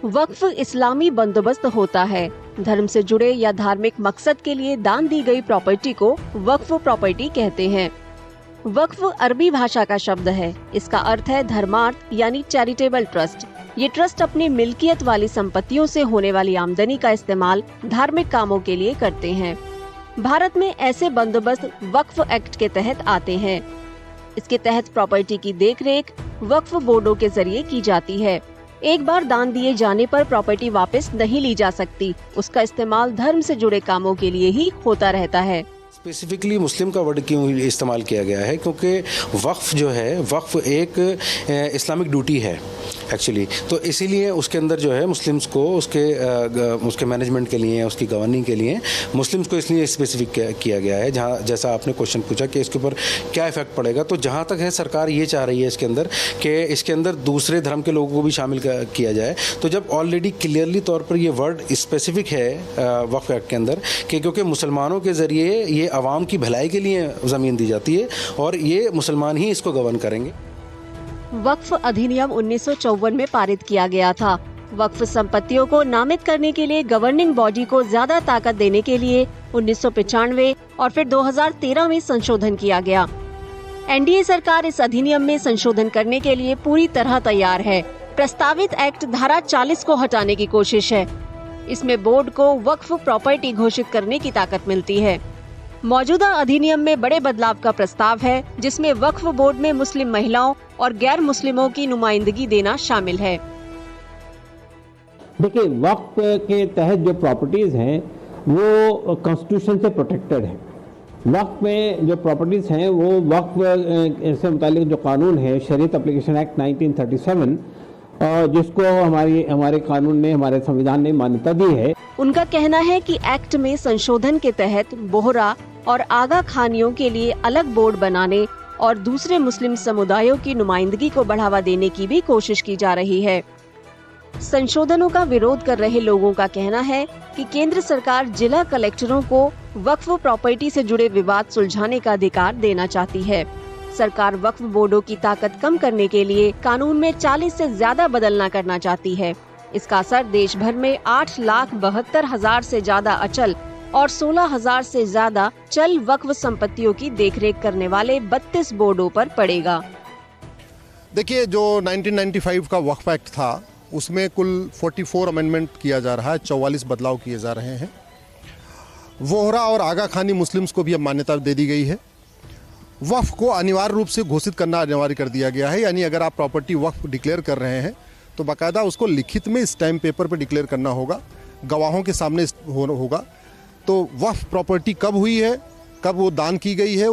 वक्फ इस्लामी बंदोबस्त होता है। धर्म से जुड़े या धार्मिक मकसद के लिए दान दी गई प्रॉपर्टी को वक्फ प्रॉपर्टी कहते हैं। वक्फ अरबी भाषा का शब्द है। इसका अर्थ है धर्मार्थ यानी चैरिटेबल ट्रस्ट। ये ट्रस्ट अपनी मिल्कियत वाली संपत्तियों से होने वाली आमदनी का इस्तेमाल धार्मिक कामों के लिए करते हैं। भारत में ऐसे बंदोबस्त वक्फ एक्ट के तहत आते हैं। इसके तहत प्रॉपर्टी की देखरेख वक्फ बोर्डों के जरिए की जाती है। एक बार दान दिए जाने पर प्रॉपर्टी वापस नहीं ली जा सकती। उसका इस्तेमाल धर्म से जुड़े कामों के लिए ही होता रहता है। स्पेसिफिकली मुस्लिम का वर्ड क्यों इस्तेमाल किया गया है? क्योंकि वक्फ जो है, वक्फ एक इस्लामिक ड्यूटी है एक्चुअली, तो इसीलिए उसके अंदर जो है मुस्लिम्स को उसके मैनेजमेंट के लिए, उसकी गवर्निंग के लिए मुस्लिम्स को इसलिए स्पेसिफिक किया गया है। जहाँ जैसा आपने क्वेश्चन पूछा कि इसके ऊपर क्या इफेक्ट पड़ेगा, तो जहाँ तक है सरकार ये चाह रही है इसके अंदर कि इसके अंदर दूसरे धर्म के लोगों को भी शामिल किया जाए। तो जब ऑलरेडी क्लियरली तौर पर ये वर्ड स्पेसिफिक है वक्फ एक्ट के अंदर कि क्योंकि मुसलमानों के ज़रिए ये आवाम की भलाई के लिए ज़मीन दी जाती है और ये मुसलमान ही इसको गवर्न करेंगे। वक्फ अधिनियम 1954 में पारित किया गया था। वक्फ संपत्तियों को नामित करने के लिए गवर्निंग बॉडी को ज्यादा ताकत देने के लिए 1995 और फिर 2013 में संशोधन किया गया। एनडीए सरकार इस अधिनियम में संशोधन करने के लिए पूरी तरह तैयार है। प्रस्तावित एक्ट धारा 40 को हटाने की कोशिश है। इसमें बोर्ड को वक्फ प्रॉपर्टी घोषित करने की ताकत मिलती है। मौजूदा अधिनियम में बड़े बदलाव का प्रस्ताव है, जिसमें वक्फ बोर्ड में मुस्लिम महिलाओं और गैर मुस्लिमों की नुमाइंदगी देना शामिल है। देखिए, वक्फ के तहत जो प्रॉपर्टीज हैं वो कॉन्स्टिट्यूशन से प्रोटेक्टेड है। वक्फ में जो प्रॉपर्टीज हैं वो वक्फ से मुतालिक जो कानून है, शरीयत एप्लीकेशन एक्ट 1937, जिसको हमारे कानून ने, हमारे संविधान ने मान्यता दी है। उनका कहना है कि एक्ट में संशोधन के तहत बोहरा और आगा खानियों के लिए अलग बोर्ड बनाने और दूसरे मुस्लिम समुदायों की नुमाइंदगी को बढ़ावा देने की भी कोशिश की जा रही है। संशोधनों का विरोध कर रहे लोगों का कहना है कि केंद्र सरकार जिला कलेक्टरों को वक्फ प्रॉपर्टी से जुड़े विवाद सुलझाने का अधिकार देना चाहती है। सरकार वक्फ बोर्डों की ताकत कम करने के लिए कानून में 40 से ज्यादा बदलना करना चाहती है। इसका असर देश भर में 8,72,000 से ज्यादा अचल और 16,000 से ज्यादा चल वक्फ संपत्तियों की देखरेख करने वाले 32 बोर्डों पर पड़ेगा। देखिए, जो 1995 का वक्फ एक्ट था उसमें कुल 44 अमेंडमेंट किया जा रहा है, 44 बदलाव किए जा रहे हैं। वोहरा और आगा खानी मुस्लिम्स को भी अब मान्यता दे दी गई है। वक्फ को अनिवार्य रूप से घोषित करना अनिवार्य कर दिया गया है, यानी अगर आप प्रॉपर्टी वक्फ डिक्लेयर कर रहे हैं तो बाकायदा उसको लिखित में स्टैम्प पेपर पर डिक्लेयर करना होगा, गवाहों के सामने होगा। तो वक्फ प्रॉपर्टी कब हुई है, कब वो दान की गई है,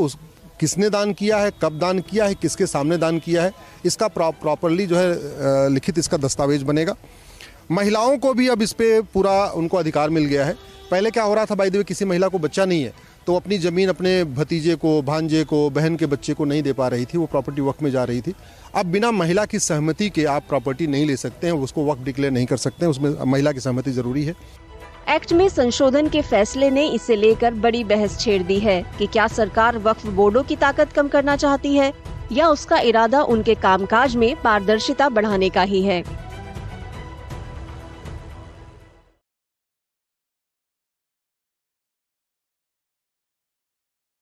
किसने दान किया है, कब दान किया है, किसके सामने दान किया है, इसका प्रॉपरली जो है लिखित इसका दस्तावेज बनेगा। महिलाओं को भी अब इस पर पूरा उनको अधिकार मिल गया है। पहले क्या हो रहा था, बाय द वे, किसी महिला को बच्चा नहीं है तो अपनी ज़मीन अपने भतीजे को, भांजे को, बहन के बच्चे को नहीं दे पा रही थी, वो प्रॉपर्टी वक्फ में जा रही थी। अब बिना महिला की सहमति के आप प्रॉपर्टी नहीं ले सकते हैं, उसको वक्फ डिक्लेयर नहीं कर सकते हैं, उसमें महिला की सहमति जरूरी है। एक्ट में संशोधन के फैसले ने इसे लेकर बड़ी बहस छेड़ दी है कि क्या सरकार वक्फ बोर्डों की ताकत कम करना चाहती है या उसका इरादा उनके कामकाज में पारदर्शिता बढ़ाने का ही है।